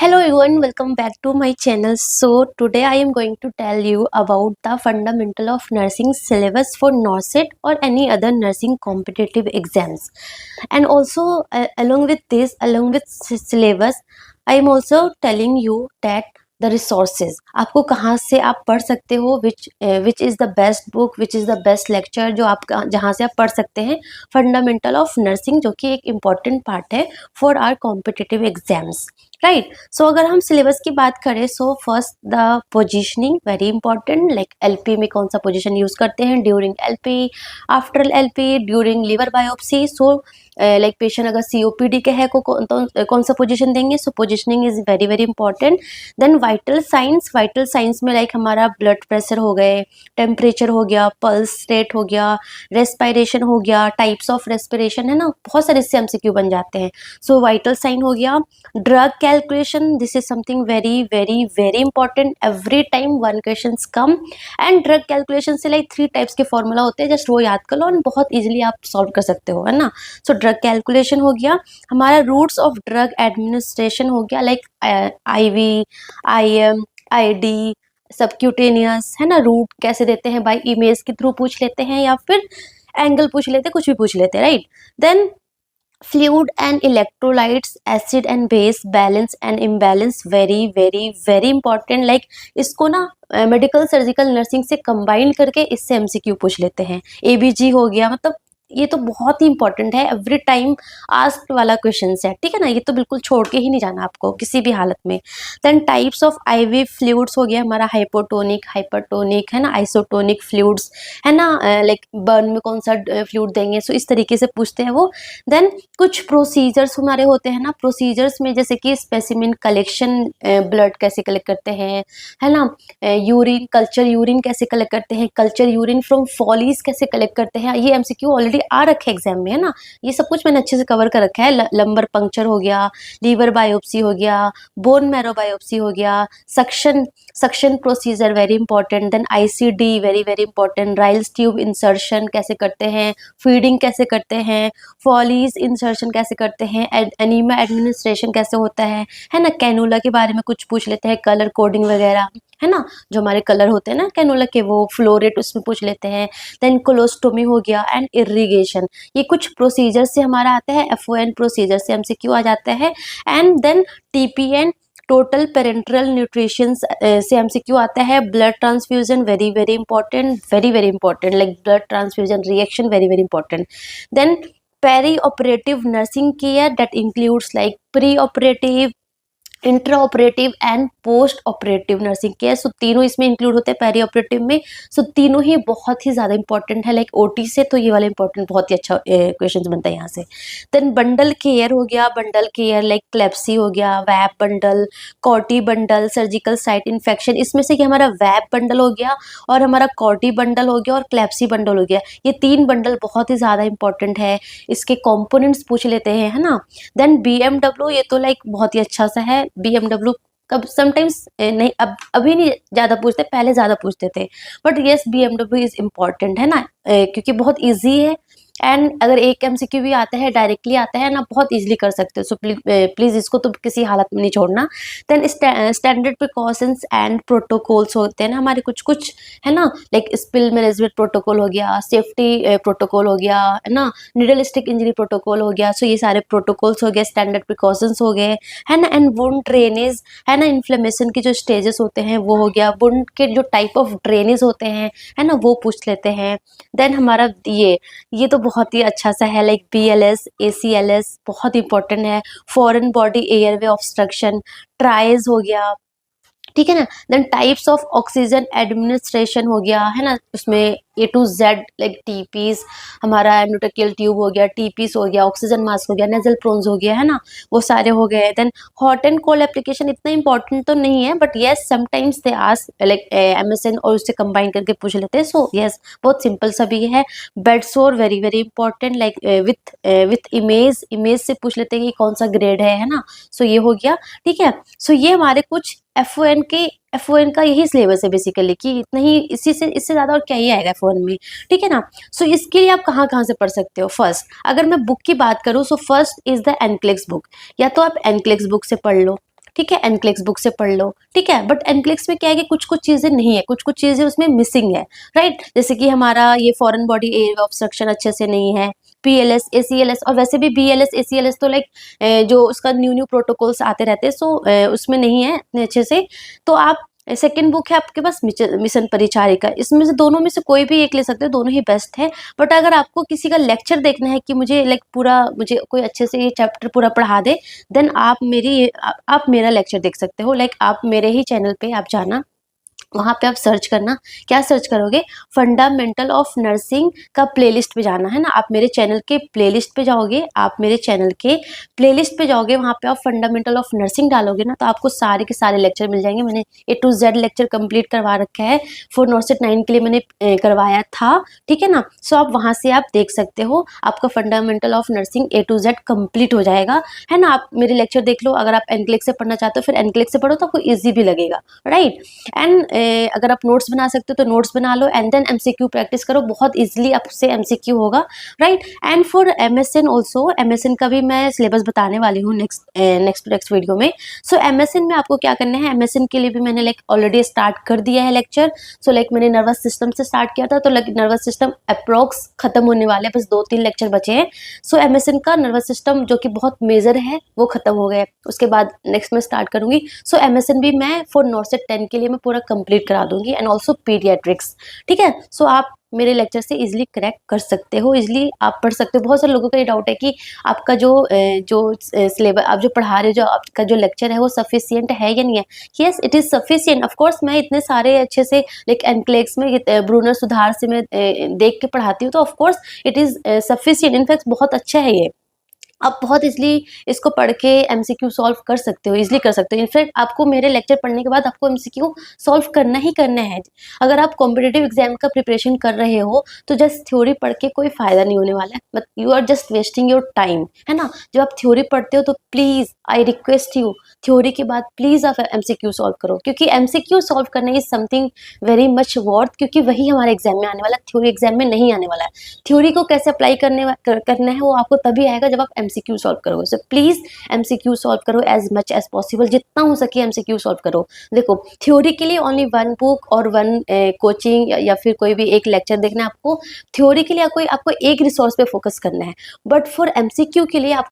Hello everyone, welcome back to my channel. So today I am going to tell you about the fundamental of nursing syllabus for NORCET or any other nursing competitive exams. And also along with this, along with syllabus, I am also telling you that the resources आपको कहाँ से आप पढ़ सकते हो, which is the best book, which is the best lecture जो आप जहाँ से आप पढ़ सकते हैं फंडामेंटल ऑफ नर्सिंग, जो कि एक इम्पॉर्टेंट पार्ट है for our competitive exams, right. So अगर हम सिलेबस की बात करें, so first the positioning very important, like LP में कौन सा पोजीशन यूज करते हैं, during LP, after LP, during liver biopsy. So like patient अगर सीओपीडी के है को कौन सा पोजीशन देंगे, so positioning is very very important. Then vital signs में लाइक हमारा ब्लड प्रेशर हो गए, टेम्परेचर हो गया, पल्स रेट हो गया, रेस्पिरेशन हो गया, टाइप्स ऑफ रेस्पिरेशन है ना, बहुत सारे इससे एमसीक्यू बन जाते हैं। सो वाइटल साइन हो गया। Drug calculation, this is something very very very important, every time one questions come. And drug calculation से लाइक 3 टाइप्स के फॉर्मूला होते हैं, जस्ट वो याद कर लो और बहुत इजीली आप सॉल्व कर सकते हो, है ना। सो ड्रग कैलकुलेशन हो गया। हमारा रूट्स ऑफ ड्रग एडमिनिस्ट्रेशन हो गया, like IV, IM, ID, subcutaneous, है ना। रूट कैसे देते हैं, बाय इमेज के थ्रू पूछ लेते हैं या फिर एंगल पूछ लेते हैं, कुछ भी पूछ लेते हैं, right. Then fluid and electrolytes, acid and base, balance and imbalance, very very very important. Like इसको ना मेडिकल सर्जिकल नर्सिंग से कंबाइन करके इससे एमसीक्यू पूछ लेते हैं। एबीजी हो गया, मतलब ये तो बहुत ही इंपॉर्टेंट है, एवरी टाइम आस्क्ड वाला क्वेश्चन है, ठीक है ना। ये तो बिल्कुल छोड़ के ही नहीं जाना आपको किसी भी हालत में। Then types of IV fluids हो गया हमारा, हाइपोटोनिक, हाइपरटोनिक, है ना, आइसोटोनिक फ्लूइड्स, है ना, लाइक बर्न में कौन सा फ्लूइड देंगे, सो इस तरीके से पूछते हैं वो। देन कुछ प्रोसीजर्स हमारे होते हैं ना, प्रोसीजर्स में जैसे कि स्पेसिमिन कलेक्शन, ब्लड कैसे कलेक्ट करते हैं, है ना, यूरिन कल्चर, यूरिन कैसे कलेक्ट करते हैं, कल्चर यूरिन फ्रॉम फॉलीज कैसे कलेक्ट करते हैं, ये एमसीक्यू ऑलरेडी आ रखे एग्जाम में, है ना। ये सब कुछ मैंने अच्छे से कवर कर रखा है। लंबर पंक्चर हो गया, लीवर बायोप्सी हो गया, बोन मैरो बायोप्सी हो गया, suction procedure very important. Then ICD very very important, Ryle's tube insertion कैसे करते हैं, फीडिंग कैसे करते हैं, फॉलीज इंसर्शन कैसे करते हैं, एनीमा एडमिनिस्ट्रेशन कैसे होता है ना। कैनुला के बारे में कुछ पूछ लेते हैं, कलर कोडिंग वगैरह, है ना, जो हमारे कलर होते हैं ना कैनुला के, वो फ्लो रेट उसमें पूछ लेते हैं। देन कोलोस्टोमी हो गया एंड इरिगेशन, ये कुछ प्रोसीजर से हमारा आता है, एफओएन प्रोसीजर से एमसीक्यू आ जाता है। And then TPN, total parenteral nutrition से एमसीक्यू आता है। Blood transfusion very very important, very very important, like blood transfusion reaction very very important. Then peri operative nursing care, that includes like pre operative, intra operative and post operative nursing care. So तीनों इसमें include होते हैं peri operative में। सो तीनों ही बहुत ही ज़्यादा important है, like OT से तो ये वाला इंपॉर्टेंट, बहुत ही अच्छा क्वेश्चन बनता है यहाँ से। देन बंडल केयर हो गया, बंडल केयर लाइक क्लेप्सी हो गया, वैप bundle, कॉर्टी bundle, surgical site infection, इसमें से कि हमारा वैप बंडल हो गया और हमारा कॉर्टी बंडल हो गया और क्लेप्सी बंडल हो गया। ये 3 बंडल बहुत ही ज़्यादा इंपॉर्टेंट है, इसके कॉम्पोनेंट्स पूछ लेते हैं, है ना। देन बीएमडब्ल्यू, ये तो लाइक बहुत ही अच्छा सा है। बीएमडब्ल्यू कब समटाइम्स नहीं, अब अभी नहीं ज़्यादा पूछते, पहले ज़्यादा पूछते थे, but yes BMW is important, है ना, क्योंकि बहुत इजी है। एंड अगर एक एमसीक्यू भी आता है, डायरेक्टली आता है ना, बहुत इजीली कर सकते हो। सो प्लीज़ इसको तो किसी हालत में नहीं छोड़ना। Then standard precautions and protocols होते हैं ना हमारे, कुछ कुछ, है ना, लाइक स्पिल मैनेजमेंट प्रोटोकॉल हो गया, सेफ्टी प्रोटोकॉल हो गया, है ना, निडल स्टिक इंजरी प्रोटोकॉल हो गया। सो ये सारे प्रोटोकॉल्स हो गए, स्टैंडर्ड प्रिकॉशंस हो गए, है ना। एंड वुंड ड्रेनेज, है ना, इन्फ्लेमेशन के जो स्टेजेस होते हैं वो हो गया, वुंड के जो टाइप ऑफ ड्रेनेज होते हैं, है ना, वो पूछ लेते हैं। देन हमारा ये तो बहुत ही अच्छा सा है, लाइक बीएलएस, एसीएलएस बहुत इंपॉर्टेंट है। Foreign body airway obstruction, triage हो गया, ठीक है ना। Then types of oxygen administration हो गया, है ना, उसमें A to Z, like T-piece, हमारा एंडोट्रैकियल ट्यूब हो गया, टीपीस हो गया, ऑक्सीजन मास्क हो गया, नेजल प्रोन्स हो गया, है ना, वो सारे हो गए। Then hot and cold application इतना इंपॉर्टेंट तो नहीं है, but yes sometimes they ask like MSN और उससे कंबाइन करके पूछ लेते हैं। सो येस बहुत सिंपल सा भी है। बेड सोर very very important, like with image से पूछ लेते हैं कि कौन सा ग्रेड है ना। सो ये हो गया, ठीक है। सो ये हमारे कुछ एफओएन का यही सिलेबस है बेसिकली, कि इतना ही, इससे ज़्यादा और क्या ही आएगा एफओएन में, ठीक है ना। सो इसके लिए आप कहाँ से पढ़ सकते हो। फर्स्ट अगर मैं बुक की बात करूँ, so first is the NCLEX book, या तो आप एनक्लेक्स बुक से पढ़ लो, ठीक है, एनक्लिक्स बुक से पढ़ लो, ठीक है। बट एनक्लिक्स में क्या है कि कुछ कुछ चीज़ें नहीं है, कुछ कुछ चीज़ें उसमें मिसिंग है, राइट। जैसे कि हमारा ये फॉरेन बॉडी एरिया ऑब्स्ट्रक्शन अच्छे से नहीं है, पीएलएस एसीएलएस, और वैसे भी बीएलएस एसीएलएस तो लाइक जो उसका न्यू न्यू प्रोटोकॉल्स आते रहते हैं, सो उसमें नहीं है इतने अच्छे से। तो आप सेकंड बुक है आपके पास मिशन परिचारिका, इसमें से दोनों में से कोई भी एक ले सकते हो, दोनों ही बेस्ट है। बट अगर आपको किसी का लेक्चर देखना है कि मुझे लाइक पूरा मुझे कोई अच्छे से ये चैप्टर पूरा पढ़ा दे, देन आप मेरा लेक्चर देख सकते हो। लाइक आप मेरे ही चैनल पे आप जाना, वहाँ पे आप सर्च करना, क्या सर्च करोगे, फंडामेंटल ऑफ नर्सिंग का प्लेलिस्ट पे जाना है ना। आप मेरे चैनल के प्लेलिस्ट पे जाओगे, आप मेरे चैनल के प्लेलिस्ट पे जाओगे, वहाँ पे आप फंडामेंटल ऑफ नर्सिंग डालोगे ना, तो आपको सारे के सारे लेक्चर मिल जाएंगे। मैंने A to Z lecture complete करवा रखा है, फॉर नॉर्सेट 9 के लिए मैंने करवाया था, ठीक है ना। सो आप वहाँ से आप देख सकते हो, आपका fundamental of nursing A to Z complete हो जाएगा, है ना। आप मेरे लेक्चर देख लो। अगर आप एनक्लिक से पढ़ना चाहते हो, फिर एनक्लिक से पढ़ो तो आपको ईजी भी लगेगा, राइट। एंड अगर आप नोट्स बना सकते हो तो नोट्स बना लो, एंड देन एमसीक्यू प्रैक्टिस करो, बहुत इजीली आपसे एमसीक्यू होगा, right. And for MSN also, MSN का भी मैं सिलेबस बताने वाली हूँ नेक्स्ट वीडियो में। सो एमएसएन में आपको क्या करना है, एमएसएन के लिए भी मैंने लाइक ऑलरेडी स्टार्ट कर दिया है लेक्चर। सो लाइक मैंने नर्वस सिस्टम से स्टार्ट किया था, तो लाइक नर्वस सिस्टम अप्रोक्स खत्म होने वाले हैं, बस 2-3 लेक्चर बचे हैं। सो एमएसएन का नर्वस सिस्टम जो कि बहुत मेजर है वो खत्म हो गया है, उसके बाद नेक्स्ट में स्टार्ट करूंगी। सो एमएसएन भी मैं फॉर नॉर्सेट 10 के लिए मैं पूरा कंप्लीट करा दूंगी, एंड ऑल्सो पीडियाट्रिक्स, ठीक है। सो आप मेरे लेक्चर से इजीली करेक्ट कर सकते हो, इजीली आप पढ़ सकते हो। बहुत सारे लोगों का ये डाउट है कि आपका जो सिलेबस आप जो पढ़ा रहे हो, जो आपका जो लेक्चर है वो सफिशिएंट है या नहीं है। Yes, it is sufficient. Of course मैं इतने सारे अच्छे से लाइक एनक्लेक्स में ब्रूनर सुधार से मैं देख के पढ़ाती हूँ, तो of course it is sufficient, in fact बहुत अच्छा है ये। आप बहुत इजीली इसको पढ़ के एमसीक्यू सॉल्व कर सकते हो, इजीली कर सकते हो। इनफैक्ट आपको मेरे लेक्चर पढ़ने के बाद आपको एमसीक्यू सॉल्व करना ही करना है। अगर आप कॉम्पिटिटिव एग्जाम का प्रिपरेशन कर रहे हो तो जस्ट थ्योरी पढ़ के कोई फायदा नहीं होने वाला है, but you are just wasting your time, है ना। जब आप थ्योरी पढ़ते हो तो please I request you, theory के बाद प्लीज आप एमसीक्यू सॉल्व करो, क्योंकि एमसीक्यू सॉल्व करना is something very much worth, क्योंकि वही हमारे एग्जाम में आने वाला है, थ्योरी एग्जाम में नहीं आने वाला है। थ्योरी को कैसे अप्लाई करना है वो आपको तभी आएगा जब आप एमसीक्यू सॉल्व करोगे। सो प्लीज एमसीक्यू सॉल्व करो एज मच एज पॉसिबल, जितना हो सके एमसीक्यू सॉल्व करो। देखो, थ्योरी के लिए ओनली 1 बुक और 1 कोचिंग या फिर कोई भी एक लेक्चर देखना है आपको। थ्योरी के लिए आपको एक रिसोर्स पे फोकस करना है, बट फॉर एमसीक्यू के लिए